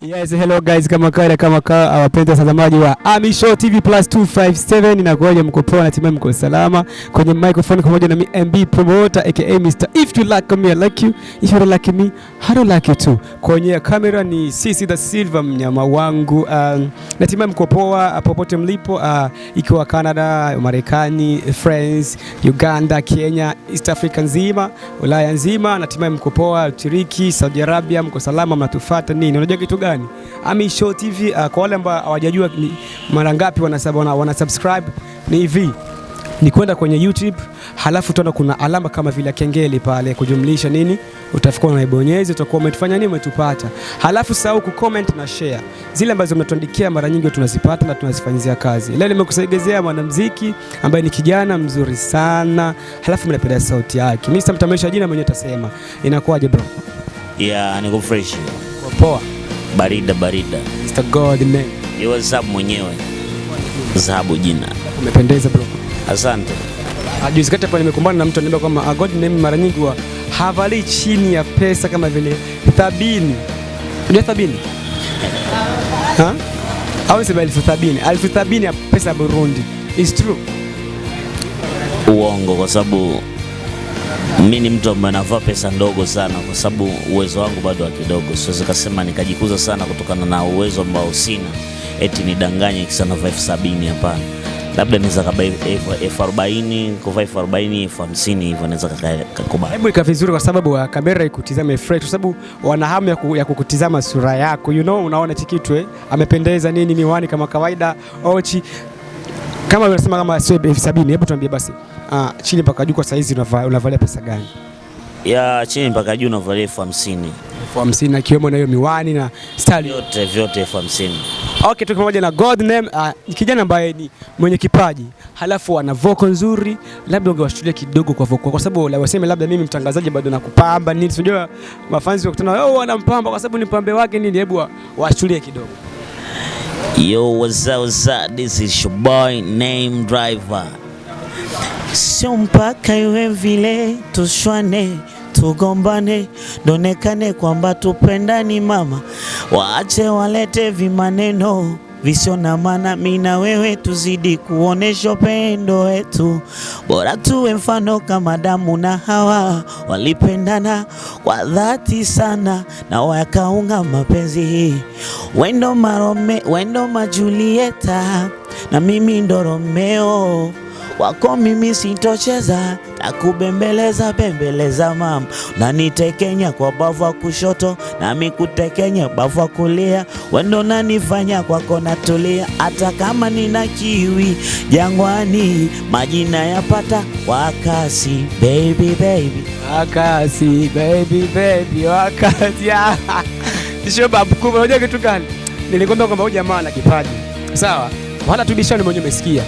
Yes, hello guys, kama wapenda watazamaji wa Ami Show TV Plus 257, inakuja mko poa na timu mko salama kwenye microphone pamoja na MB promoter aka Mr. If you like me I like you, if you don't like me I don't like you too. Kwenye kamera ni Sisi the Silver mnyama wangu. Na timu mko poa popote mlipo, ikiwa Canada, Marekani, France, Uganda, Kenya, East Africa nzima, Ulaya nzima, na timu mko poa, Turiki, Saudi Arabia, mko salama, mnatufuata nini? Unajua kitu gani? Ami Show TV, kwa wale ambao hawajajua mara ngapi wana subscribe, ni hivi: ni kwenda kwenye YouTube, halafu utaona kuna alama kama vile kengele pale kujumlisha nini, utafikwa na ibonyeze, utakuwa umetufanya nini, umetupata. Halafu sahau ku comment na share zile ambazo mnatuandikia, mara nyingi tunazipata na tunazifanyia kazi. Leo nimekusaidia mwanamuziki ambaye ni kijana mzuri sana, halafu mnapenda sauti yake. Mimi sitamtambulisha jina, mwenyewe atasema. Inakuaje bro? Yeah, niko fresh. Kwa poa. Barida. Mr. God name. Yo Zabu mwenyewe. Zabu jina. Umependeza bro. Asante. Juzi kati hapa nimekumbana na mtu ananiambia kwamba God name mara nyingi havali chini ya pesa kama vile 70. Unajua 70? Ha? Au sema 70 ya pesa Burundi. Is true? Uongo, kwa sababu mimi ni mtu ambaye anavaa pesa ndogo sana, kwa sababu uwezo wangu bado wa kidogo. Siwezi kusema nikajikuza sana kutokana na uwezo ambao sina, eti nidanganye kisana 70. Hapana. Labda niweza kaba 40, kwa 40, 50 hivyo naweza kukubali. Hebu ika vizuri, kwa sababu kamera ikutizame fresh, kwa sababu wana hamu ya kukutizama sura yako. You know, unaona tikitwe amependeza nini, miwani kama kawaida, ochi kama unasema kama sio 70. Hebu tuambie basi, chini mpaka juu kwa saizi unavalia pesa gani? Ya chini mpaka juu unavalia 50. 50 na kiwemo na hiyo miwani na style vyote 50. Okay, tuko pamoja na God name, kijana ambaye ni mwenye kipaji, halafu ana vocal nzuri. Labda ungewashuhudia kidogo kwa vocal, kwa sababu waseme labda mimi mtangazaji bado nakupamba nini, unajua mafanzi wakutana wanampamba kwa sababu ni pambe wake nini. Hebu washuhudie kidogo. Yo, what's up? This is your boy name driver. Sio mpaka iwe vile tushwane tugombane donekane kwamba tupendani mama, waache walete vimaneno visio na maana. Mimi na wewe tuzidi kuonesha upendo wetu, bora tuwe mfano kama Damu na Hawa walipendana kwa dhati sana na wakaunga mapenzi. Wendo Julieta na mimi ndo Romeo, wako mimi sintocheza na kubembeleza mama. Na nitekenya kwa bavu wa kushoto na mimi kutekenya bavu wa kulia, wendo nanifanya kwako natulia. Hata kama nina kiwi jangwani, majina yapata wakasi baby wakasi baby wakasi. Sio babu kubwa. Unajua kitu gani? Nilikwambia kwamba huyu jamaa ana kipaji. Sawa? Wala tubishane, mwenyewe umesikia.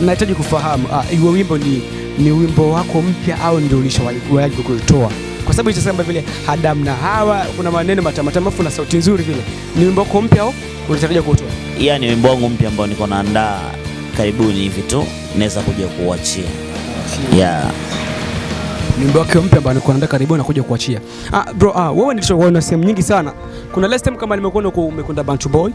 Nahitaji kufahamu iwe wimbo ni wimbo wako mpya au ndio ulishawahi kutoa? Kwa sababu itasema vile Adam na Hawa kuna maneno matamatamu na sauti nzuri vile. Ni wimbo wako mpya au unatarajia kutoa? Yaani wimbo wangu mpya ambao niko naandaa karibuni hivi tu naweza kuja kuachia. Yeah. Wimbo wako mpya ambao niko naandaa karibuni nakuja kuachia. Bro, wewe nilishaona sehemu nyingi sana. Kuna last time kama nimekuona umekwenda Bantu Boy.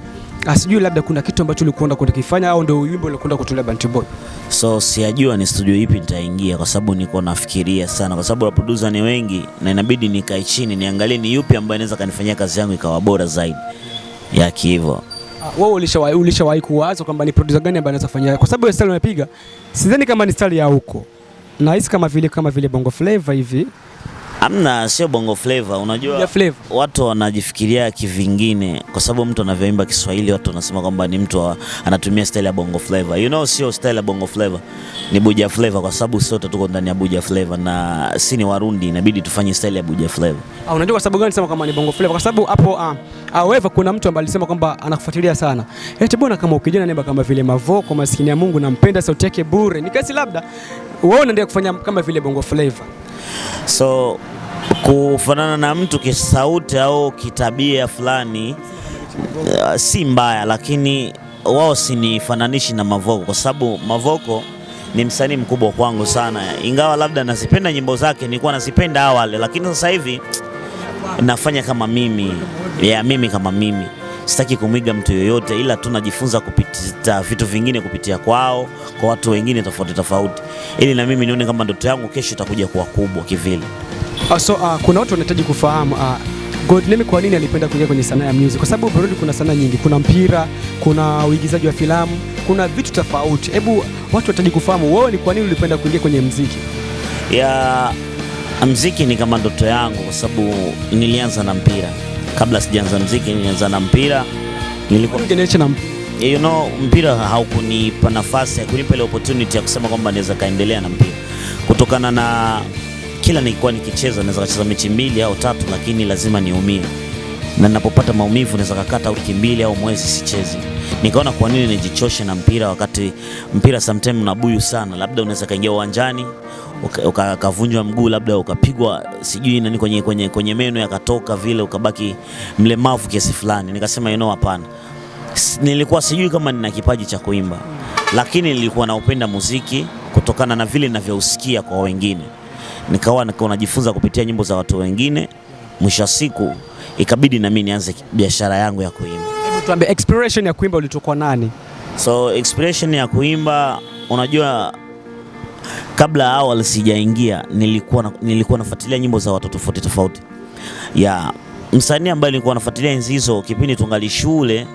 Sijui labda kuna kitu ambacho ulikwenda kukifanya au ndio wimbo ulikwenda kutolea Bantu Boy. So sijajua ni studio ipi nitaingia, kwa sababu niko nafikiria sana, kwa sababu producer ni wengi na inabidi nikae chini niangalie ni yupi ambaye anaweza kanifanyia kazi yangu ikawa bora zaidi ya hivyo. Wewe ulishawahi kuwaza kwamba ni producer gani ambaye anaweza fanya? Kwa sababu style unapiga sidhani kama ni style ya huko. Na hisi kama vile Bongo Flavor hivi. Amna, sio Bongo Flavor. Unajua watu wanajifikiria kivingine, kwa sababu mtu anavyoimba Kiswahili watu wanasema kwamba ni mtu anatumia style ya Bongo Flavor. You know, sio style ya Bongo Flavor, ni Buja Flavor, kwa sababu sote tuko ndani ya Buja Flavor na si ni Warundi, inabidi tufanye style ya Buja Flavor. Unajua kwa sababu gani nasema kama ni Bongo Flavor? Kwa sababu hapo however kuna mtu ambaye alisema kwamba anakufuatilia sana. Eti bwana, kama ukijana nemba kama vile Mavoko, maskini ya Mungu, nampenda sauti yake bure. Nikasi labda wewe unaendelea kufanya kama vile Bongo Flavor. So kufanana na mtu kisauti au kitabia fulani si mbaya, lakini wao sinifananishi na Mavoko, kwa sababu Mavoko ni msanii mkubwa kwangu sana. Ingawa labda nazipenda nyimbo zake, nilikuwa nazipenda awali, lakini sasa hivi nafanya kama mimi, mimi kama mimi. sitaki kumwiga mtu yoyote, ila tunajifunza kupitia vitu vingine kupitia kwao, kwa watu wengine tofauti tofauti, ili na mimi nione kama ndoto yangu kesho itakuja kuwa kubwa kivile. Kuna watu wanahitaji kufahamu Godname kwa nini alipenda kuingia kwenye sanaa ya music? Kwa sababu Burundi kuna sanaa nyingi, kuna mpira, kuna uigizaji wa filamu, kuna vitu tofauti. Hebu watu wanahitaji kufahamu wewe ni kwa nini ulipenda kuingia kwenye muziki? Muziki ni kama ndoto yangu kwa sababu nilianza na mpira. Kabla sijaanza muziki nilianza na mpira. Mpira haukunipa nafasi, kunipa ile opportunity ya kusema kwamba naweza kaendelea na mpira. Kutokana na kila nilikuwa nikicheza naweza kucheza mechi 2 au 3, lakini lazima niumie. Na ninapopata maumivu naweza kukata wiki 2 au mwezi sichezi. Nikaona kwa nini nijichoshe na mpira wakati mpira sometimes unabuyu sana. Labda unaweza kaingia uwanjani ukavunjwa mguu, labda ukapigwa sijui nani kwenye meno yakatoka vile, ukabaki mlemavu kiasi fulani. Nikasema hapana. Nilikuwa sijui kama nina kipaji cha kuimba, lakini nilikuwa naupenda muziki kutokana na vile ninavyousikia kwa wengine. Nikawa najifunza kupitia nyimbo za watu wengine. Mwisho siku ikabidi na mimi nianze biashara yangu ya kuimba. Hebu tuambie inspiration ya kuimba ulitoka nani? So inspiration ya kuimba, unajua kabla awali sijaingia nilikuwa nafuatilia nyimbo za watu tofauti tofauti. Msanii ambaye nilikuwa nafuatilia enzi hizo kipindi tungali shule,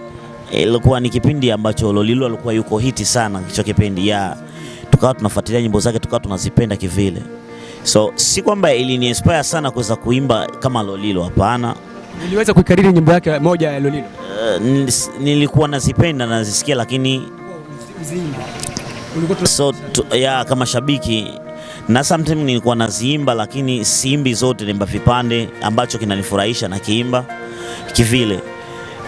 ilikuwa ni kipindi ambacho Lolilo alikuwa yuko hiti sana hicho kipindi. Tukawa tunafuatilia nyimbo zake, tukawa tunazipenda kivile. So si kwamba ilini inspire sana kuweza kuimba kama Lolilo, hapana. Niliweza kuikariri nyimbo yake moja ya Lolilo. Nilikuwa nazipenda na nazisikia, lakini kama shabiki na sometimes nilikuwa naziimba, lakini siimbi zote, naimba vipande ambacho kinanifurahisha na kiimba kivile.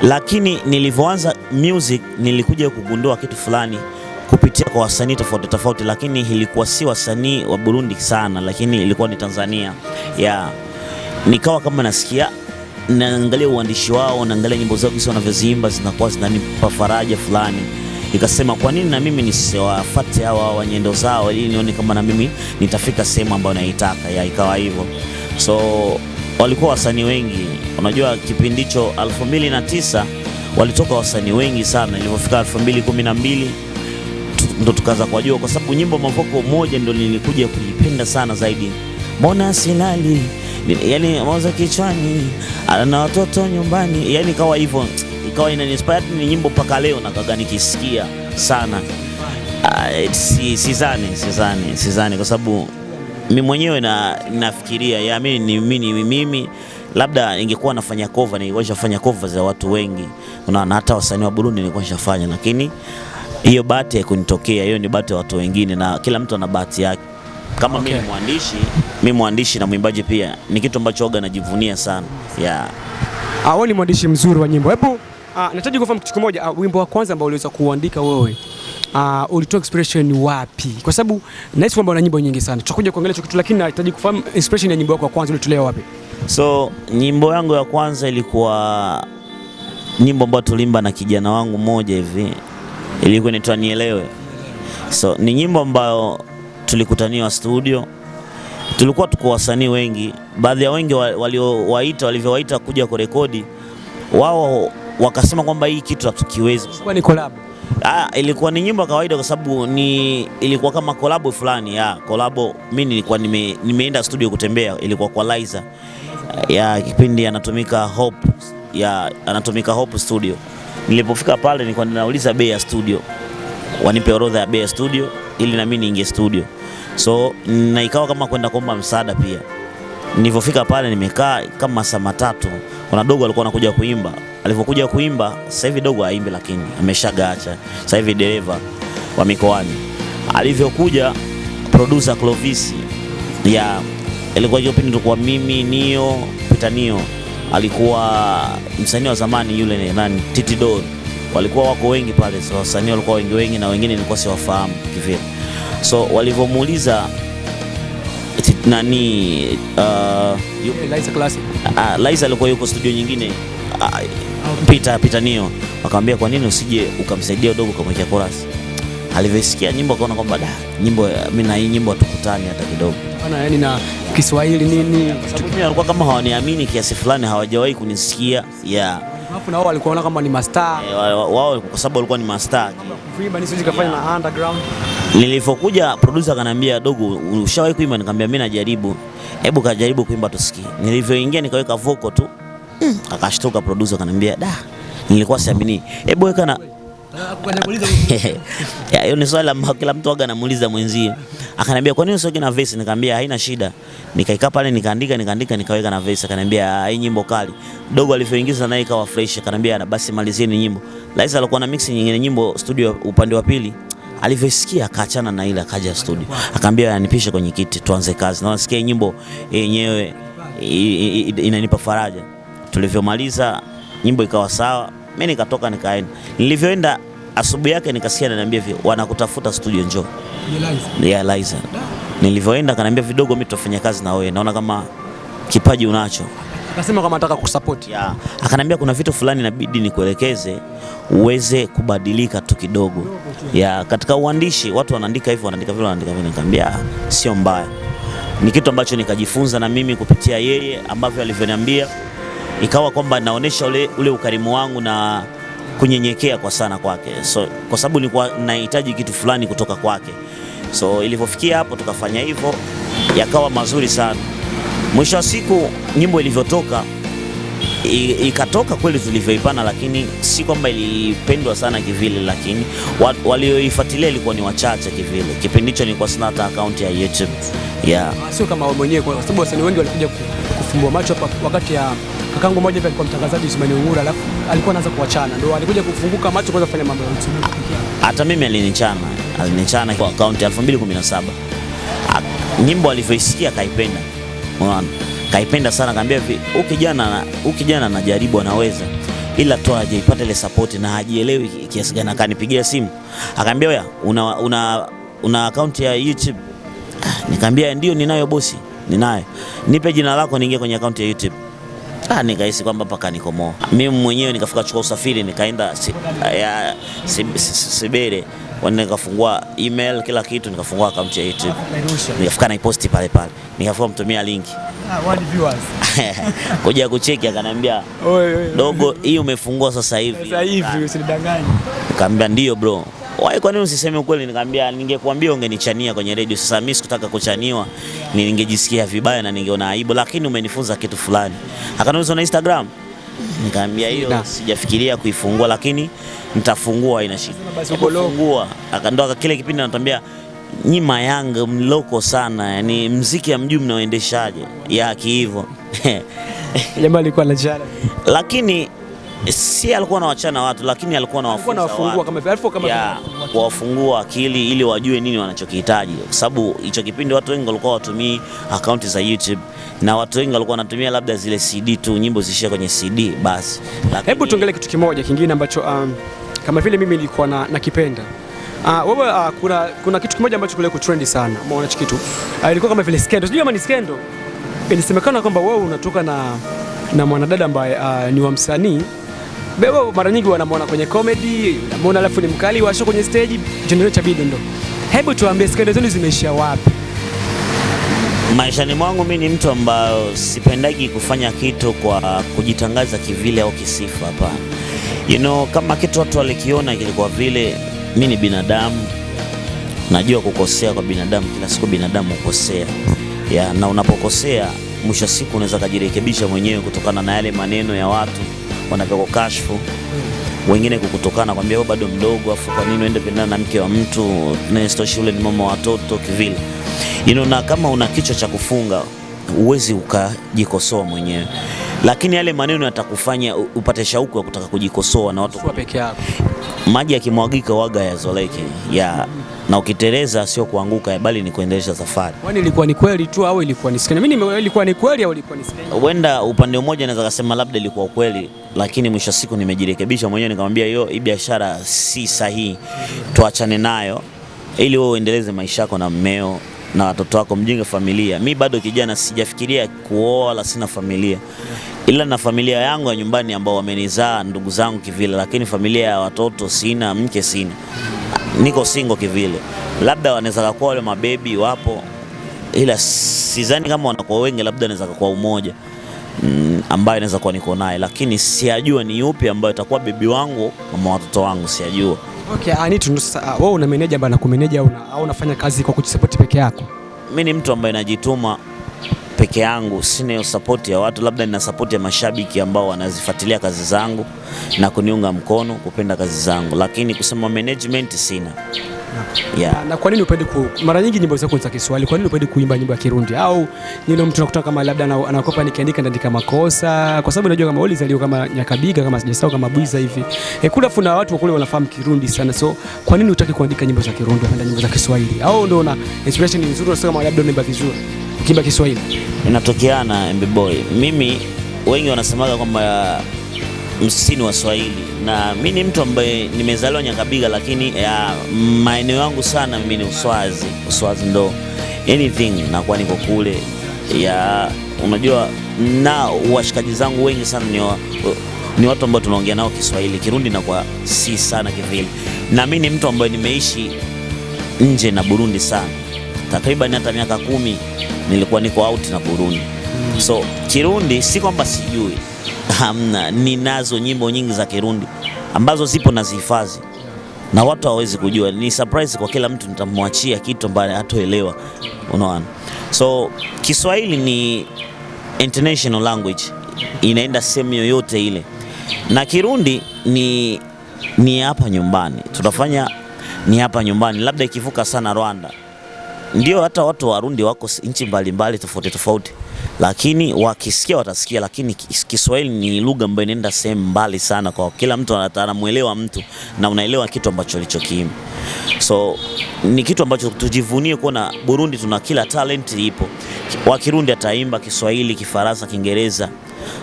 Lakini nilivyoanza music nilikuja kugundua kitu fulani kupitia kwa wasanii tofauti tofauti, lakini ilikuwa si wasanii wa Burundi sana, lakini ilikuwa ni Tanzania. Nikawa kama nasikia, naangalia uandishi wao, naangalia nyimbo zao kisi wanavyoziimba, zinakuwa zinanipa faraja fulani. Nikasema kwa nini na mimi nisiwafuate hawa nyendo zao, ili nione kama na mimi nitafika sehemu ambayo naitaka. Ikawa hivyo. So walikuwa wasanii wengi. Unajua kipindi hicho 2009 walitoka wasanii wengi sana. Ilipofika 2012 ndo tukaanza kujua, kwa sababu nyimbo mavoko moja ndo nilikuja kuipenda sana zaidi. Mbona silali, mawazo kichwani, ana watoto nyumbani. Ikawa hivyo, ikawa inaniinspire ni nyimbo mpaka leo na kaga nikisikia sana. Sizani kwa sababu mimi mwenyewe nafikiria mimi labda ningekuwa nafanya cover, ningekuwa nafanya cover za watu wengi. Unaona, hata wasanii wa Burundi nilikuwa nishafanya, lakini hiyo bahati haikunitokea. Hiyo ni bahati ya watu wengine, na kila mtu ana bahati yake. Kama mimi mwandishi na mwimbaji pia, ni kitu ambacho oga najivunia sana. Wewe ni mwandishi mzuri wa nyimbo. Hebu nataka kufahamu kitu kimoja. Wimbo wa kwanza ambao uliweza kuandika wewe, ulitoa inspiration wapi? Kwa sababu nahisi kwamba una nyimbo nyingi sana. Tutakuja kuangalia hicho kitu, lakini nataka kufahamu inspiration ya nyimbo yako ya kwanza ulitolea wapi? So nyimbo yangu ya kwanza ilikuwa nyimbo ambayo tulimba na kijana wangu mmoja hivi. Ilikuwa inaitwa Nielewe. So ni nyimbo ambayo tulikutaniwa studio. Tulikuwa tuko wasanii wengi. Baadhi ya wengi walivyowaita kuja kurekodi, wao wakasema kwamba hii kitu hatukiwezi. Ilikuwa ni collab. Ilikuwa ni nyimbo kawaida kwa sababu ilikuwa kama collab fulani. Collab. Mimi nilikuwa nimeenda studio kutembea, ilikuwa kwa Liza. Kipindi anatumika Hope studio. Nilipofika pale nilikuwa ninauliza bei ya studio. Wanipe orodha ya bei ya studio ili na mimi niingie studio. So na ikawa kama kwenda kuomba msaada pia. Nilipofika pale nimekaa kama saa 3. Kuna dogo alikuwa anakuja kuimba. Alipokuja kuimba, sasa hivi dogo haimbi, lakini ameshagaacha. Sasa hivi dereva wa mikoani. Alivyokuja producer Clovis, ilikuwa hiyo pindi tulikuwa mimi, Nio, Pitanio. Alikuwa msanii wa zamani yule nani, Titidor. Walikuwa wako wengi pale, so wasanii walikuwa wengi na wengine nilikuwa siwafahamu kivile. So walivyomuuliza nani Liza Classic. Liza alikuwa yuko studio nyingine, Pitanio. Akamwambia kwa nini usije ukamsaidia dogo kumwekea chorus. Alivyosikia nyimbo akaona kwamba nyimbo mimi na hii nyimbo tukutane hata kidogo. Yaani na Kiswahili nini? Sababu mimi alikuwa kama hawaniamini kiasi fulani, hawajawahi kunisikia. Alafu na wao walikuwa kama ni mastaa. Wao kwa sababu walikuwa ni mastaa. Kuimba ni sisi kafanya na underground. Nilipokuja producer akaniambia, dogo, ushawahi kuimba? Nikamwambia mimi najaribu. Hebu kajaribu kuimba tusikie. Nilivyoingia nikaweka vocal tu. Akashtuka producer akaniambia, "Da, nilikuwa siamini. Hebu weka na." Hiyo ni swali ambalo kila mtu waga anamuuliza mwenzie. Akaniambia, "Kwa nini usiweke na verse?" Nikamwambia haina shida. Nikaikaa pale nikaandika nikaweka na verse. Akaniambia, "Hii nyimbo kali." Dogo alivyoingiza naye ikawa fresh. Akaniambia, "Basi malizieni nyimbo." Liza alikuwa na mix nyingine nyimbo studio upande wa pili. Alivyosikia akaachana na ile akaja studio. Akamwambia, "Nipishe kwenye kiti tuanze kazi." Na nasikia nyimbo yenyewe inanipa faraja. Tulivyomaliza nyimbo ikawa sawa. Mimi nikatoka nikaenda. Nilivyoenda asubuhi yake nikasikia ananiambia hivi, "Wanakutafuta studio, njoo." Ya Liza. Nilivyoenda akaniambia, "Vidogo, mimi tutafanya kazi na wewe. Naona kama kipaji unacho." Akasema kama nataka kukusupport. Ya, akaniambia kuna vitu fulani inabidi nikuelekeze uweze kubadilika tu kidogo. Ya, katika uandishi watu wanaandika hivyo, wanaandika vile, wanaandika vile. Nikamwambia sio mbaya. Ni kitu ambacho nikajifunza na mimi kupitia yeye ambavyo alivyoniambia. Ikawa kwamba naonesha ule ukarimu wangu na kunyenyekea kwa sana kwake. So kwa sababu nilikuwa nahitaji kitu fulani kutoka kwake. So ilivyofikia hapo tukafanya hivyo, yakawa mazuri sana. Mwisho wa siku nyimbo ilivyotoka ikatoka kweli tulivyoipana, lakini si kwamba ilipendwa sana kivile, lakini walioifuatilia ilikuwa ni wachache kivile. Kipindi hicho nilikuwa sina hata account ya YouTube. Yeah. Sio kama wewe mwenyewe, kwa sababu wasanii wengi walikuja kufumbua macho hapa wakati ya kakangu mmoja hivi alikuwa mtangazaji Usmani Ungura, alafu alikuwa anaanza kuachana, ndio alikuja kufunguka macho kwanza kufanya mambo ya YouTube. Hata mimi alinichana kwa account ya 2017. Nyimbo alivyoisikia kaipenda. Unaona? Kaipenda sana, kaambia hivi, ukijana anajaribu anaweza, ila tu hajaipata ile support na hajielewi kiasi gani. Akanipigia simu akaambia, "Wewe una account ya YouTube?" Nikamwambia ndio ninayo bosi, ninayo. "Nipe jina lako niingie kwenye account ya YouTube." Nikahisi kwamba paka nikomoa. Mimi mwenyewe nikafika chukua usafiri nikaenda Sibere, nikafungua email kila kitu, nikafungua account ya YouTube. Nikafika na posti pale. Nikafua mtumia link. Wadi viewers. Kuja kucheki akaniambia, "Dogo, hii umefungua sasa hivi." Sasa hivi usinidanganye. Nikamwambia ndio bro. Kwa nini usiseme ukweli? Nikamwambia ningekuambia ungenichania kwenye radio. Sasa mimi sikutaka kuchaniwa, ningejisikia vibaya na ningeona aibu, lakini umenifunza kitu fulani. Akaniuliza na Instagram. Nikamwambia hiyo sijafikiria kuifungua, lakini nitafungua, ina shida. Akafungua. Akaondoka kile kipindi anatambia, "Nyima Yanga mloko sana, yani muziki amjui mnaoendeshaje." Ya hivyo. Jamaa alikuwa anachana. Lakini si alikuwa anawachana watu, lakini alikuwa anawafunza watu kuwafungua akili ili wajue nini wanachokihitaji, kwa sababu hicho kipindi watu wengi walikuwa watumii akaunti za YouTube na watu wengi walikuwa wanatumia labda zile CD tu, nyimbo zishie kwenye CD basi. Hebu tuongelee kitu kimoja kingine ambacho kama vile mimi nilikuwa nakipenda. Wewe kuna kitu kimoja ambacho kule trend sana. Umeona kitu? Ilikuwa kama vile scandal. Sijui kama ni scandal. Ilisemekana kwamba wewe unatoka na mwanadada ambaye ni wa msanii. Wewe mara nyingi wanamwona kwenye comedy, unamwona alafu ni mkali wa show kwenye stage, generate cha bido ndo. Hebu tuambie scandal zenu zimeishia wapi? Maishani mwangu mimi ni mtu ambaye sipendagi kufanya kitu kwa kujitangaza kivile au kisifa, hapana. Kama kitu watu walikiona kilikuwa vile, mimi ni binadamu. Najua kukosea kwa binadamu, kila siku binadamu hukosea. Na unapokosea mwisho siku unaweza kujirekebisha mwenyewe kutokana na yale maneno ya watu wanavyokukashfu. Wengine kukutokana kwambia wewe bado mdogo, afu kwa nini uende pendana na mke wa mtu, na istoshi ule ni mama wa watoto kivile. Na kama una kichwa cha kufunga uwezi ukajikosoa mwenyewe, lakini yale maneno yatakufanya upate shauku ya kutaka kujikosoa na watu kwa peke yako. Maji yakimwagika waga yazoleke. Na ukiteleza sio kuanguka, bali ni kuendelea safari. Kwani ilikuwa ni kweli tu au ilikuwa ni scandal? Mimi ilikuwa ni kweli au ilikuwa ni scandal? Huenda upande mmoja naweza kusema labda ilikuwa ukweli, lakini mwisho siku nimejirekebisha mwenyewe, nikamwambia hii biashara si sahihi, tuachane nayo ili wewe uendeleze maisha yako na mmeo na watoto wako, mjenge familia. Mimi bado kijana, sijafikiria kuoa wala sina familia. Ila na familia yangu ya nyumbani ambao wamenizaa, ndugu zangu kivile, lakini familia ya watoto sina, mke sina. Niko single kivile. Labda wanaweza kuwa wale mabebi wapo, ila sidhani kama wanakuwa wengi, labda wanaweza kuwa umoja. ambaye inaweza kuwa niko naye, lakini sijajua ni yupi ambaye itakuwa bibi wangu mama watoto wangu, sijajua. Okay, I need to know, wewe una manager ambaye anakumanage au unafanya kazi kwa kujisupport peke yako? Mimi ni mtu ambaye najituma peke yangu, sina hiyo support ya watu, labda nina support ya mashabiki ambao wanazifuatilia kazi zangu na kuniunga mkono kupenda kazi zangu, lakini kusema management sina. Yeah. Na kwa nini upende mara nyingi nyimbo zako za Kiswahili, kwa nini upende kuimba nyimbo ya Kirundi? Au nilo mtu anakuta kama labda anakopa nikiandika ndandika makosa, kwa sababu najua kama ulizaliwa kama Nyakabiga, kama sijasahau, kama Bwiza hivi. Kula kuna watu kule wanafahamu Kirundi sana. So kwa nini utaki kuandika nyimbo za Kirundi, unapenda nyimbo za Kiswahili? Au ndio una inspiration nzuri unasema kama labda unaimba vizuri ukiimba Kiswahili? Inatokeana MB boy. Mimi wengi wanasemaga kwamba msini wa Swahili, na mimi ni mtu ambaye nimezaliwa Nyakabiga, lakini maeneo yangu sana mimi ni Uswazi ndo anything na kwa niko kule. Unajua na washikaji zangu wengi sana ni watu ambao tunaongea nao Kiswahili, Kirundi na kwa si sana kivile. Na mimi ni mtu ambaye nimeishi nje na Burundi sana, takriban hata miaka 10 nilikuwa niko out na Burundi. So Kirundi si kwamba sijui, hamna, ninazo nyimbo nyingi za Kirundi ambazo zipo na zihifadhi na watu hawezi kujua. Ni surprise kwa kila mtu, nitamwachia kitu ambacho hatoelewa, unaona. So Kiswahili ni international language, inaenda sehemu yoyote ile, na Kirundi ni hapa nyumbani, tutafanya ni hapa nyumbani. Labda ikivuka sana Rwanda, ndio hata watu wa Burundi wako nchi mbalimbali tofauti, lakini wakisikia watasikia, lakini Kiswahili ni lugha ambayo inaenda sehemu mbali sana, kwa kila mtu anamuelewa mtu na unaelewa kitu ambacho alichokiimba. So ni kitu ambacho tujivunie kuona Burundi tuna kila talent ipo. Wa Kirundi ataimba Kiswahili, Kifaransa, Kiingereza,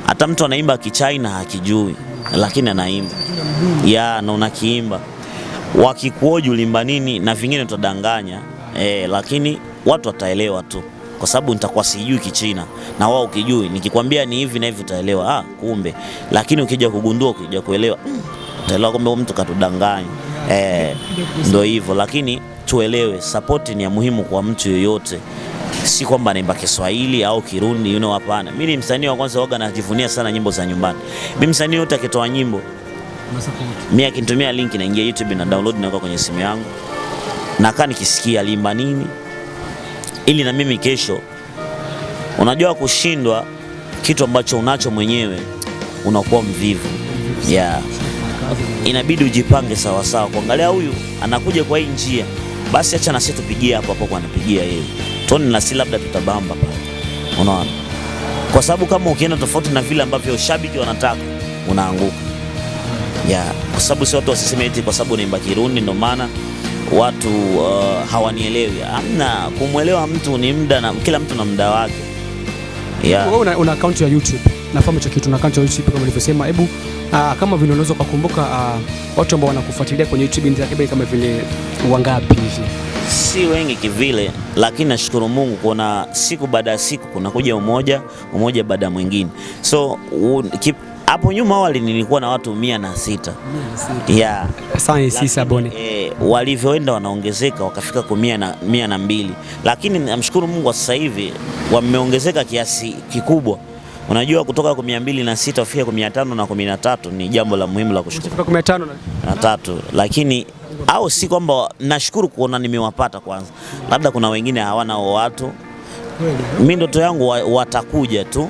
hata mtu anaimba Kichina hakijui, lakini anaimba na unakiimba. Wakikuoje ulimba nini na vingine tutadanganya, lakini watu wataelewa tu, kwa sababu nitakuwa sijui Kichina na wao ukijui, nikikwambia ni hivi na hivi utaelewa, kumbe. Lakini ukija kugundua, ukija kuelewa, utaelewa kwamba mtu katudanganya. Ndio hivyo, lakini tuelewe support ni ya muhimu kwa mtu yoyote, si kwamba naimba Kiswahili au Kirundi, hapana. Mimi ni msanii wa kwanza waga najivunia sana nyimbo za nyumbani. Mimi msanii yote akitoa nyimbo, mimi akinitumia link naingia YouTube na download na kwenye simu yangu, na kaa nikisikia alimba nini, ili na mimi kesho. Unajua kushindwa kitu ambacho unacho mwenyewe unakuwa mvivu. Inabidi ujipange sawa sawa, kuangalia huyu anakuja kwa hii njia, basi acha na sisi tupigie hapo kwa anapigia yeye, toni na si labda tutabamba pale, unaona. Kwa sababu kama ukienda tofauti na vile ambavyo shabiki wanataka, unaanguka. Kwa sababu si watu wasiseme eti kwa sababu naimba Kirundi ndio maana watu hawanielewi. Hamna, kumuelewa mtu ni muda, na kila mtu na muda wake. Wewe una account ya YouTube, nafahamu hicho kitu, na account ya YouTube kama nilivyosema. Hebu kama vile unaweza kukumbuka watu ambao wanakufuatilia kwenye YouTube ni kama vile wangapi hivi? Si wengi kivile, lakini nashukuru Mungu kuona siku baada ya siku kunakuja umoja baada ya mwingine. So hapo nyuma awali nilikuwa na watu 106. Sasa si saboni. Walivyoenda wanaongezeka wakafika kwa 102. Lakini namshukuru Mungu sasa hivi wameongezeka kiasi kikubwa. Unajua kutoka kwa 206 kufika kwa 513 ni jambo la muhimu la kushukuru. Kufika kwa 503. Lakini au si kwamba nashukuru kuona nimewapata kwanza. Labda kuna wengine hawana watu. Mimi ndoto yangu watakuja tu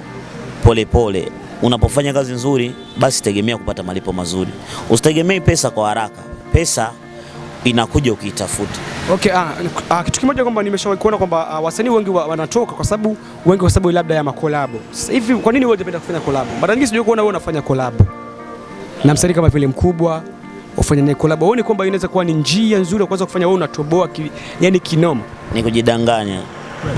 pole. Unapofanya kazi nzuri, basi tegemea kupata malipo mazuri. Usitegemei pesa kwa haraka. Pesa inakuja ukiitafuta. Okay, kitu kimoja kwamba nimeshawahi kuona kwamba wasanii wengi wanatoka kwa sababu labda ya makolabo. Sasa hivi kwa nini wewe unapenda kufanya kolabo? Mara nyingi sijui kuona wewe unafanya kolabo na msanii kama vile mkubwa, ufanye naye kolabo. Wewe ni kwamba inaweza kuwa ni njia nzuri ya kuweza kufanya wewe unatoboa yani kinoma. Ni kujidanganya.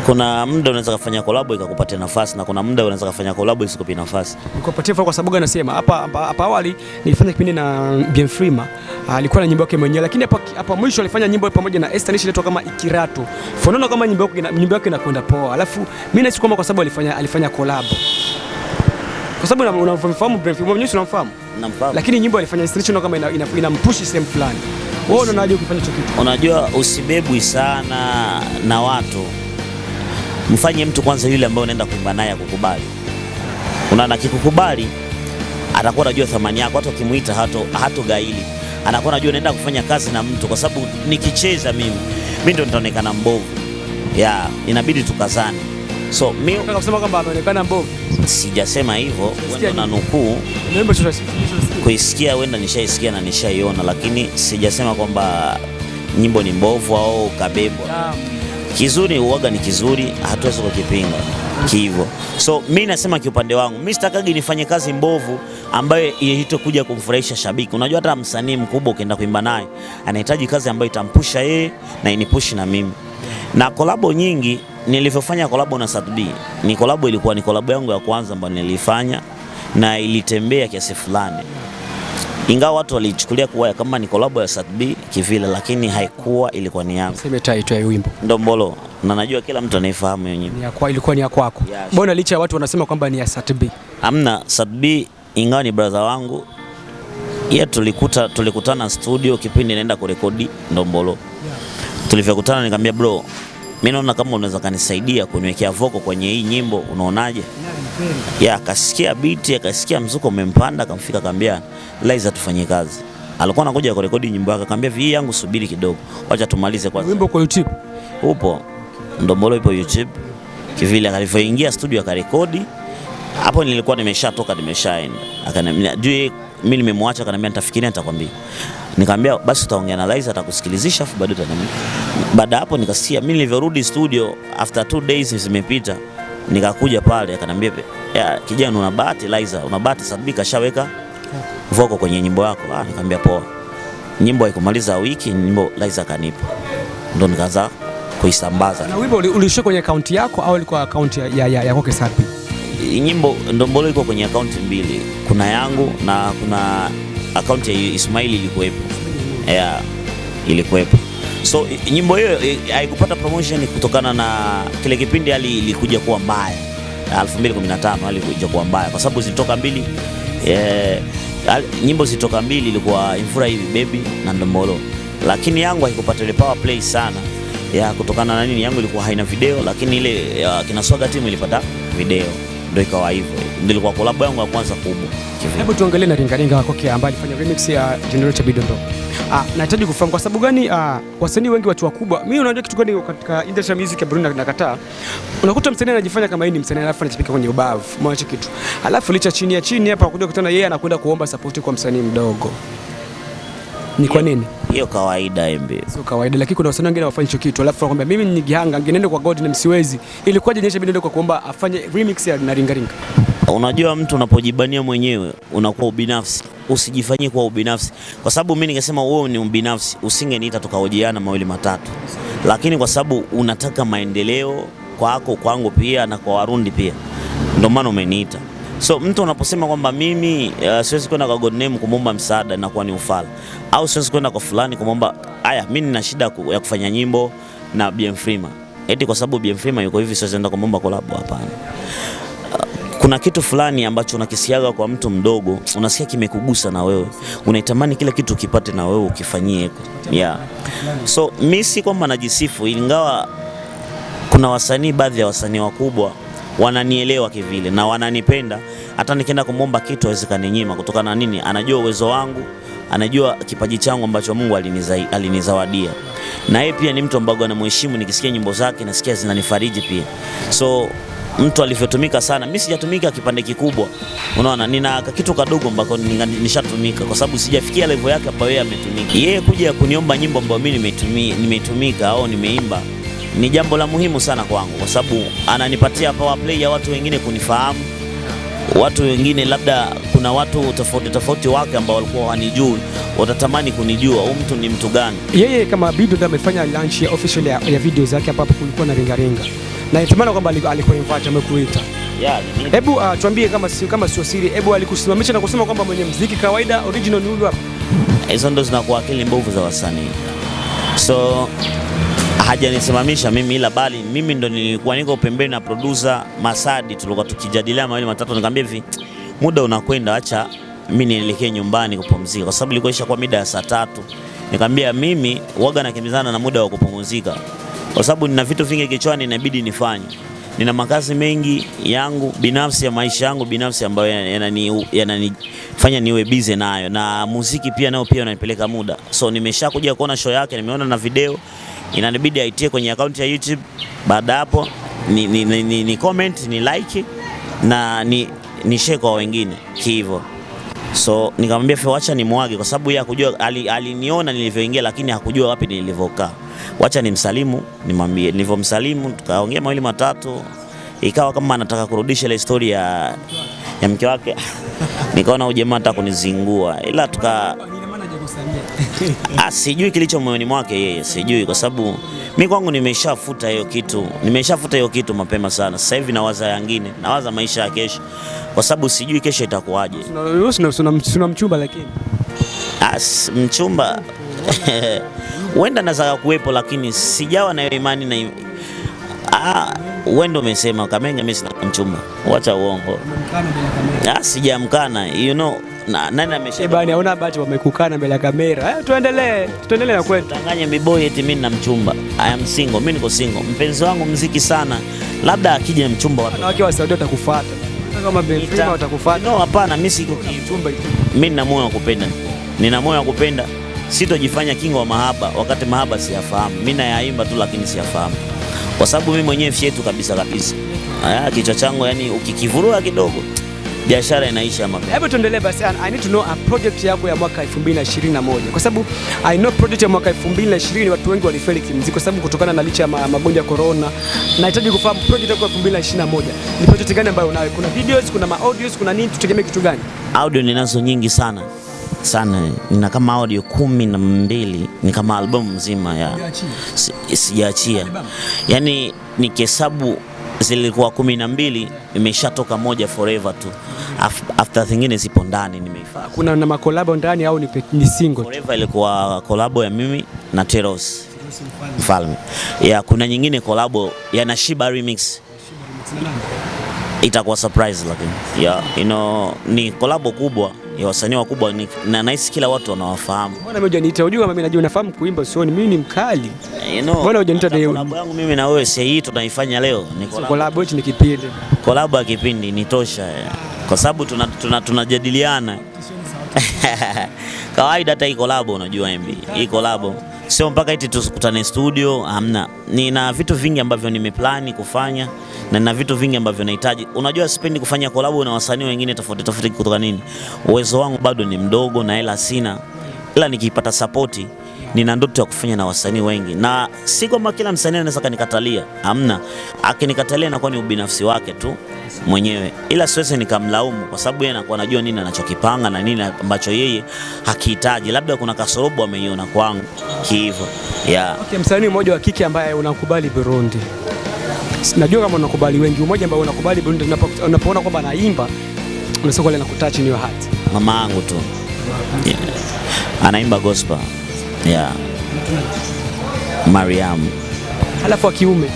Kuna muda unaweza kufanya collab ikakupatia nafasi, na kuna muda unaweza kufanya collab isikupe nafasi. Nikupatia kwa sababu gani nasema? Hapa awali nilifanya kipindi na Bien Frima, alikuwa na nyimbo yake mwenyewe, lakini hapa mwisho alifanya nyimbo pamoja na Esther inaitwa kama Ikirato. Fonaona kama nyimbo yake inakwenda poa. Alafu mimi nahisi kwamba kwa sababu alifanya collab. Kwa sababu unamfahamu Bien Frima, mwenyewe unamfahamu? Namfahamu. Lakini nyimbo alifanya Esther kama inampush sehemu fulani. Wewe unaonaje ukifanya hicho kitu? Unajua usibebwi sana na watu. Mfanye mtu kwanza yule ambaye unaenda kuimba naye akukubali. Unaona, kikukubali atakuwa anajua thamani yako, hata ukimuita hato gaili. Anakuwa anajua naenda kufanya kazi na mtu, kwa sababu nikicheza mimi ndio nitaonekana mbovu. Inabidi tukazane. So mimi nataka kusema kwamba anaonekana mbovu. Sijasema hivyo, wewe na nukuu. Naomba kuisikia, wenda nishaisikia na nishaiona, lakini sijasema kwamba nyimbo ni mbovu au kabebwa. Kizuri uoga ni kizuri, hatuwezi kukipinga hivyo. So mimi nasema kiupande wangu, mimi sitakagi nifanye kazi mbovu ambayo itakuja kumfurahisha shabiki. Unajua hata msanii mkubwa ukienda kuimba naye anahitaji kazi ambayo itampusha yeye na inipushi na mimi. Na kolabo nyingi nilivyofanya kolabo na Satb, ilikuwa ni kolabo yangu ya kwanza ambayo nilifanya na ilitembea kiasi fulani. Ingawa watu walichukulia kuwa kama ni kolabo ya Satb kivile, lakini haikuwa, ilikuwa ni yangu. Sema title ya wimbo Ndombolo, na najua kila mtu anaifahamu hiyo nyimbo. Ilikuwa ni ya kwako. Mbona licha ya watu wanasema kwamba ni ya Satb? Hamna, Satb ingawa ni brother wangu, yeye tulikutana studio kipindi naenda kurekodi Ndombolo. Tulivyokutana nikamwambia bro, mimi naona kama unaweza kanisaidia kuniwekea voko kwenye hii nyimbo, unaonaje? Akasikia beat, akasikia mzuko umempanda, akamfika akamwambia Liza tufanye kazi. Alikuwa anakuja kurekodi nyimbo yake, akamwambia hii yangu subiri kidogo, acha tumalize kwanza. Wimbo kwa YouTube upo, Ndombolo ipo YouTube kivile. Alivyoingia studio akarekodi, hapo nilikuwa nimeshatoka nimeshaenda. Akaniambia mimi nimemwacha, akaniambia nitafikiria nitakwambia. Nikamwambia basi utaongea na Liza atakusikilizisha afu baadaye utaniambia. Baada hapo nikasikia, mimi nilivyorudi studio after 2 days zimepita, nikakuja pale akaniambia kijana una bahati Liza, una bahati Satb kashaweka voko kwenye nyimbo yako. Nikamwambia poa. Nyimbo haikumaliza wiki, nyimbo Liza kanipa. Ndio nikaanza kuisambaza. Na wimbo ulishika kwenye account yako au ilikuwa account ya kwake Satb? Nyimbo Ndombolo iko kwenye account mbili. Kuna yangu na kuna account ya Ismail ilikuwepo. Ilikuwepo. So nyimbo hiyo haikupata promotion kutokana na kile kipindi hali ilikuja kuwa mbaya. 2015 hali ilikuja kuwa mbaya kwa sababu zilitoka mbili. Nyimbo zilitoka mbili, ilikuwa Imfura hivi baby na Ndombolo. Lakini yangu haikupata ile power play sana. Kutokana na nini? Yangu ilikuwa haina video, lakini ile kina Swaga team ilipata video. Ndio ikawa hivyo. Ndio ilikuwa collab yangu ya kwanza kubwa. Hebu tuangalie na Ringaringa wako ambaye alifanya remix ya Generation Bidondo. Nahitaji kufahamu kwa sababu gani wasanii wengi watu wakubwa. Mimi unajua kitu gani katika industry ya music ya Burundi nakataa. Unakuta msanii anajifanya kama yeye ni msanii alafu anachipika kwenye ubavu. Mwache kitu. Alafu licha chini hapa kuja kukutana yeye anakwenda kuomba support kwa msanii mdogo. Ni kwa nini? Hiyo kawaida MB. Sio kawaida, lakini kuna wasanii wengine wafanye hicho kitu. Alafu anakuambia mimi ni gihanga, ngeenda kwa God na msiwezi. Ilikuwaje Generation Bidondo kwa kuomba afanye remix ya Ringaringa? Unajua mtu unapojibania mwenyewe unakuwa ubinafsi. Usijifanyie kwa ubinafsi. Kwa sababu mimi ningesema wewe ni ubinafsi, usingeniita tukahojiana mawili matatu. Lakini kwa sababu unataka maendeleo kwako, kwangu pia na kwa Warundi pia, ndio maana umeniita. So mtu unaposema kwamba mimi siwezi kwenda kwa God name kumomba msaada, inakuwa ni ufala. Au siwezi kwenda kwa fulani kumomba, mimi nina shida ya kufanya nyimbo na BM Freema. Eti kwa sababu BM Freema yuko hivi siwezi kwenda kumomba collab, hapana. Kuna kitu fulani ambacho unakisiaga kwa mtu mdogo, unasikia kimekugusa na wewe. Unaitamani kila kitu ukipate na wewe ukifanyie. So mimi si kwamba najisifu, ingawa kuna wasanii, baadhi ya wasanii wakubwa wananielewa kivile na wananipenda. Hata nikienda kumomba kitu hawezekani nyima kutokana na nini? Anajua uwezo wangu, anajua kipaji changu ambacho Mungu alinizawadia. Na yeye pia ni mtu ambaye anamheshimu, nikisikia nyimbo zake nasikia zinanifariji pia. So mtu alivyotumika sana, mimi sijatumika kipande kikubwa. Unaona, nina kitu kadogo ambako nishatumika kwa sababu sijafikia level yake ambayo yeye ametumika. Yeye kuja kuniomba nyimbo ambayo mimi nimeitumika au nimeimba ni jambo la muhimu sana kwangu, kwa sababu ananipatia power play ya watu wengine kunifahamu. Watu wengine labda kuna watu tofauti wake ambao walikuwa wanijui, watatamani kunijua huyu mtu ni mtu gani. Yeye kama Bidondo amefanya launch ya official ya video zake hapa kulikuwa na Ringaringa. Na natamani kwamba alikuwa invite amekuita. Hebu tuambie kama sio siri, hebu alikusimamisha na kusema kwamba mwenye muziki kawaida original ni huyu hapa. Hizo ndo zinakuwa akili mbovu za wasanii. So hajanisimamisha mimi, ila bali mimi ndo nilikuwa niko pembeni na producer Masadi, tulikuwa tukijadiliana mawili matatu. Nikamwambia hivi, muda unakwenda, acha mimi nielekee nyumbani kupumzika, kwa sababu ilikuwa ishakuwa mida ya saa 3. Nikamwambia mimi waga nakimbizana na muda wa kupumzika, kwa sababu nina vitu vingi kichwani inabidi nifanye. nina makazi mengi yangu binafsi ya maisha yangu binafsi ambayo yananifanya niwe busy nayo, na muziki pia nao pia unanipeleka muda. So nimeshakuja kuona show yake, nimeona na video, inanibidi aitie kwenye account ya YouTube. Baada hapo ni comment, ni like na ni share kwa wengine hivyo. So nikamwambia wacha nimwage, kwa sababu yeye hakujua, aliniona nilivyoingia lakini hakujua wapi nilivyokaa. Wacha nimsalimu, nimwambie. Nilivyomsalimu tukaongea mawili matatu, ikawa kama anataka kurudisha ile story ya mke wake. Nikaona huyu jamaa anataka kunizingua, ila sijui kilicho moyoni mwake yeye, sijui, kwa sababu mimi kwangu nimeshafuta hiyo kitu mapema sana. Sasa hivi nawaza yangine, nawaza maisha ya kesho, kwa sababu sijui kesho itakuwaje. Una mchumba? Lakini mchumba huenda naweza kuwepo, lakini sijawa na imani na wewe umesema Kamenge mimi sina mchumba. Wacha uongo. Sijamkana, you know. Nani bani hauna bahati wamekukana mbele ya kamera. Tuendelee na kwetu. Tanganye biboy eti mimi nina mchumba. I am single, mimi niko single. Mpenzi wangu muziki sana. Labda akija mchumba wanawake wa Saudi watakufuata. Kama Benfrima watakufuata. No, hapana, mimi siko mchumba. Mimi nina moyo wa kupenda. Nina moyo wa kupenda. Sitojifanya kingo wa mahaba wakati mahaba siyafahamu. Mimi nayaimba tu lakini siyafahamu. Kwa sababu mimi mwenyewe fyetu kabisa. Kichwa changu yani ukikivurua kidogo biashara inaisha mapema. Hebu tuendelee basi. I need to know a project yako ya mwaka 2021. Kwa sababu I know project ya mwaka 2020 watu wengi walifeli kimuziki kwa sababu kutokana na licha ya magonjwa ya corona. Nahitaji kufahamu project yako ya 2021. Ni project gani ambayo unayo? Kuna videos, kuna audios, kuna nini? Tutegemee kitu gani? Audio ninazo nyingi sana. Nina kama audio 12, ni kama album mzima ya sijaachia. Yaani nikihesabu zilikuwa 12, imeshatoka moja forever tu. After zingine zipo ndani nimeifanya. Kuna na makolabo ndani au ni single? Forever ilikuwa kolabo ya mimi na Teros Mfalme. Kuna nyingine kolabo ya Nashiba remix. Itakuwa surprise lakini. Ni kolabo kubwa ya wasanii wakubwa, na nice kila watu wanawafahamu. Mbona hujaniita? Unajua mimi najua unafahamu kuimba, sioni mimi ni mkali. Mbona hujaniita leo? Kolabo yangu mimi na wewe si hii tunaifanya leo. Ni kolabo yetu, ni kipindi. Kolabo ya kipindi ni tosha. Kwa sababu tunajadiliana. Kawaida hata hii kolabo unajua MB. Hii kolabo sio mpaka eti tukutane studio, hamna. Nina vitu vingi ambavyo nimeplani kufanya na nina vitu vingi ambavyo nahitaji. Unajua sipendi kufanya kolabo na wasanii wengine tofauti kutoka nini? Uwezo wangu bado ni mdogo na hela sina. Ila nikipata support nina ndoto ya kufanya na wasanii wengi. Na si kwamba kila msanii anaweza kanikatalia. Hamna. Akinikatalia na kwa ni ubinafsi wake tu mwenyewe. Ila siwezi nikamlaumu kwa sababu yeye anakuwa anajua nini anachokipanga na nini ambacho yeye hakihitaji. Labda kuna kasorobo ameiona kwangu hivyo. Okay, msanii mmoja wa kike ambaye unakubali Burundi. Najua kama unakubali wengi. Mmoja ambaye unakubali Burundi unapoona kwamba anaimba unasema kweli anakutouch in your heart. Mama yangu tu. Anaimba gospel. Mariam. Halafu wa kiume.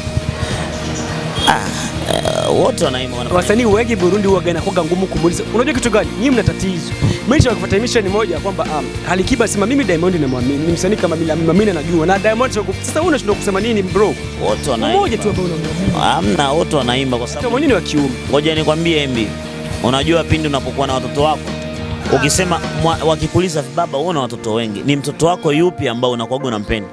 Wote wanaimba. Wasanii wengi Burundi huwa inakuwa ngumu kumuuliza. Unajua kitu gani? Nyinyi mna tatizo. Mimi nakufuata mission moja kwamba Alikiba sema mimi Diamond namwamini. Ni msanii kama mimi najua. Na Diamond sasa wewe unashindwa kusema nini bro? Wote wanaimba. Mmoja tu ambao unamwamini. Hamna, wote wanaimba kwa sababu mwenyewe ni wa kiume. Ngoja nikwambie MB. Unajua pindi unapokuwa na watoto wako, ukisema wakikuuliza baba uona watoto wengi, ni mtoto wako yupi ambao unakuwa unampenda?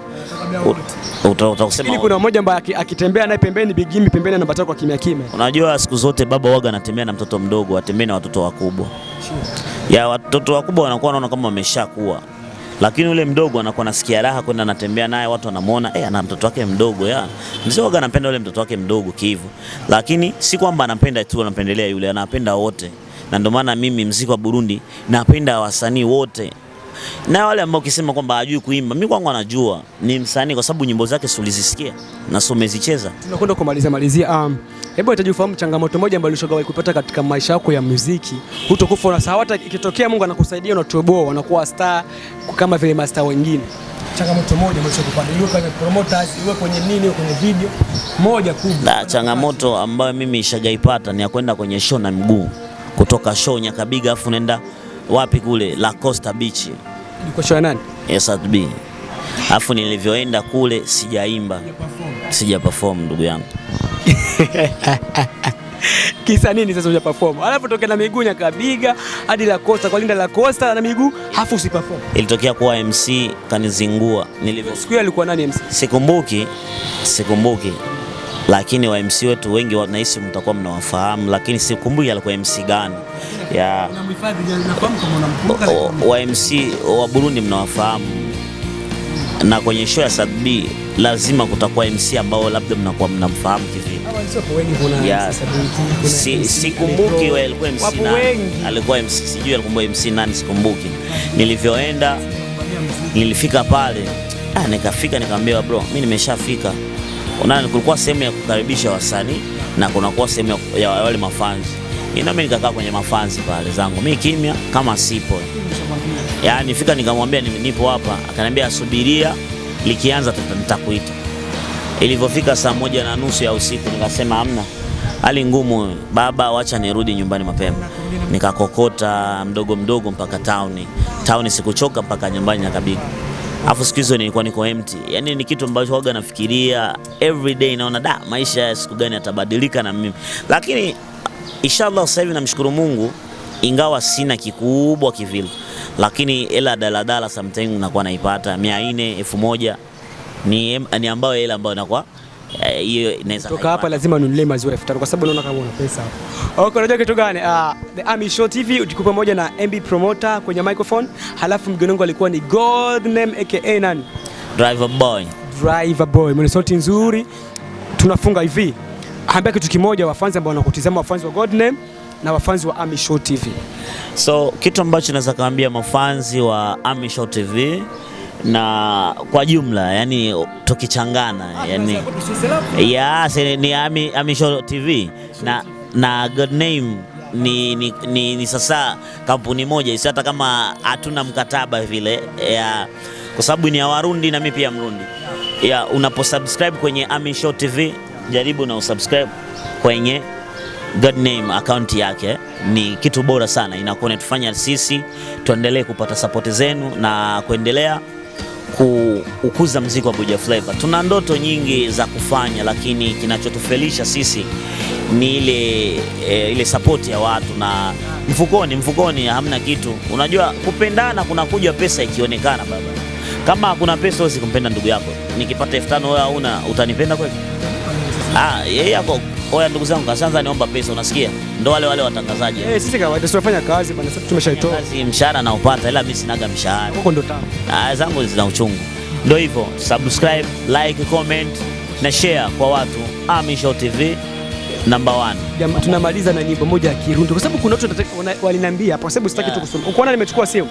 Utakusema kuna mmoja ambaye akitembea naye pembeni bigimi pembeni anapata kwa kimya kimya. Unajua siku zote baba waga anatembea na mtoto mdogo, atembee na watoto wakubwa. Watoto wakubwa wanakuwa wanaona kama wameshakuwa. Lakini ule mdogo anakuwa nasikia raha kwenda anatembea naye, watu wanamuona ana mtoto wake mdogo. Mzee waga anapenda ule mtoto wake mdogo kivu. Lakini si kwamba anapenda tu anapendelea yule, anapenda wote. Na ndio maana mimi muziki wa Burundi napenda wasanii wote. Na wale ambao ukisema kwamba hajui kuimba, mimi kwangu anajua ni msanii kwa sababu nyimbo zake ulizisikia na umezicheza. Tunakwenda kumalizia. Hebu nahitaji ufahamu changamoto moja ambayo ulishogawahi kupata katika maisha yako ya muziki. Hutokufa unasahau, hata ikitokea Mungu anakusaidia unatoboa, unakuwa star kama vile master wengine. Changamoto moja ambayo ushakupata, iwe kwenye promoters, iwe kwenye nini, iwe kwenye video moja kubwa. Na changamoto ambayo mimi nishagaipata ni ya kwenda kwenye show na mguu. Kutoka show Nyakabiga afu nenda wapi kule La Costa Beach. Ilikuwa show ya nani? SRB. Afu nilivyoenda kule sijaimba. Sija perform ndugu yangu. Kisa nini sasa uja perform? Alafu toka na miguu nyakabiga hadi la Costa kwa linda la Costa na miguu hafu usiperform. Ilitokea kuwa MC kanizingua. Siku hiyo alikuwa nani MC? Sikumbuki. Lakini wa MC wetu wengi nahisi mtakuwa mnawafahamu, lakini sikumbuki alikuwa MC gani. Ya unamhifadhi gani unafahamu kama unamkumbuka? Wa MC wa Burundi mnawafahamu. Na kwenye show ya Sadbi lazima kutakuwa MC ambao labda mnakuwa mnamfahamu kivipi. Sikumbuki alikuwa MC nani. Alikuwa MC sijui alikuwa MC nani sikumbuki. Nilivyoenda nilifika pale. Nikafika nikamwambia bro, mimi nimeshafika. Unaona kulikuwa sehemu ya kukaribisha wasanii na kunakuwa sehemu ya wale mafanzi. Mimi nikakaa kwenye mafanzi pale zangu. Mimi kimya kama sipo. Yaani nifika nikamwambia nipo hapa, akaniambia asubiria likianza nitakuita. Ilivyofika saa 1:30 ya usiku nikasema hamna. Hali ngumu baba, wacha nirudi nyumbani mapema. Nikakokota mdogo mpaka town sikuchoka mpaka nyumbani Nyakabiga. Afu siku hizo nilikuwa niko empty. Yaani ni kitu ambacho huaga nafikiria every day, naona maisha ya siku gani yatabadilika na mimi. Lakini inshallah sasa hivi namshukuru Mungu, ingawa sina kikubwa kivile. Lakini hela daladala sometimes unakuwa naipata 400, 1000 ni ambayo hela ambayo inakuwa hiyo inaweza toka hapa lazima nunulie maziwa 5000 kwa sababu naona kama una pesa hapo. Okay, unajua kitu gani? The Army Show TV tuko pamoja na MB Promoter kwenye microphone, halafu mgeni wangu alikuwa ni God Name aka nani? Driver Boy. Mwenye sauti nzuri. Tunafunga hivi. Ambia kitu kimoja wafanzi ambao wanakutizama, wafanzi wa God Name na wafanzi wa Army Show TV. So kitu ambacho naweza kaambia mafanzi wa Army Show TV na kwa jumla, yani tukichangana, yani ni Army Show TV na God Name ni sasa kampuni moja, hata kama hatuna mkataba vile kwa sababu ni ya Warundi na mimi pia Mrundi. Unaposubscribe kwenye Army Show TV jaribu na usubscribe kwenye God Name account yake, ni kitu bora sana. Inakuwa inatufanya sisi tuendelee kupata support zenu na kuendelea kukuza muziki wa Buja Flavor. Tuna ndoto nyingi za kufanya, lakini kinachotufelisha sisi ni ile support ya watu, na mfukoni hamna kitu. Unajua kupendana kunakuja pesa ikionekana baba. Kama hakuna pesa huwezi kumpenda ndugu yako. Nikipata 5000 wewe hauna, utanipenda kweli? Yeye yako oya ndugu zangu kaanza niomba pesa, unasikia? Ndo wale watangazaji. Sisi kawaida tunafanya kazi bana, sasa tumeshaitoa. Kazi mshahara na upata, ila mimi sinaga mshahara. Huko ndo tamu. Zangu zina uchungu. Ndio hivyo, subscribe, like, comment na share kwa watu. Army Show TV number 1. Tunamaliza na nyimbo moja ya Kirundi kwa sababu kuna watu waliniambia kwa sababu sitaki tu kusoma. Ukiona nimechukua simu.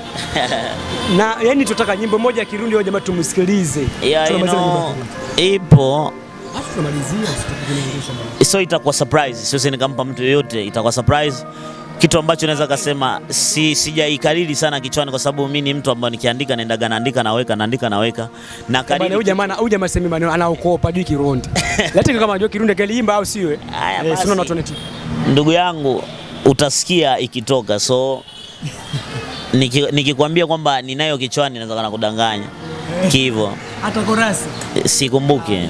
Na yani tutaka nyimbo moja ya Kirundi wao jamaa tumsikilize. Tunamaliza nyimbo. Ipo. So itakuwa surprise. Siwezi nikampa mtu yoyote, itakuwa surprise. Kitu ambacho naweza kusema sijaikariri sana kichwani kwa sababu mimi ni mtu ambaye nikiandika naandika naweka. Na kariri huyu jamaa sema maneno anaokopa juu Kirundi. Leti kama unajua Kirundi kaliimba au siwe? Sio na watu ndugu yangu utasikia ikitoka. So nikikwambia kwamba ninayo kichwani naweza kana kudanganya. Hivyo hata korasi sikumbuki.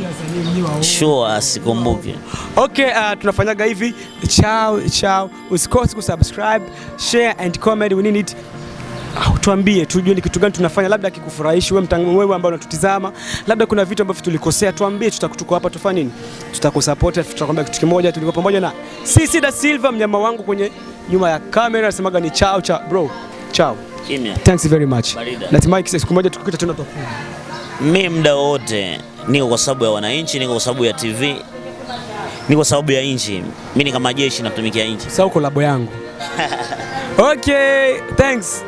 Sure sikumbuki. Okay, tunafanyaga hivi. Ciao. Usikose kusubscribe, share and comment. We need it. Tuambie tujue ni kitu gani tunafanya labda kikufurahishi wewe ambao unatutizama. Labda kuna vitu ambavyo tulikosea, tuambie, tutakutuko hapa tufanye nini? Tutakusupport, tutakwambia kitu kimoja. Tuliko pamoja na Sisi da Silva, mnyama wangu kwenye nyuma ya kamera, nasemaga ni ciao bro. Ciao. Thanks very much. Natumai siku moja tukikuta tena tutafunga. Mimi muda wote niko kwa sababu ya wananchi, niko kwa sababu ya TV, niko kwa sababu ya nchi. Mimi ni kama jeshi natumikia nchi. Sasa uko labo yangu. Okay, thanks.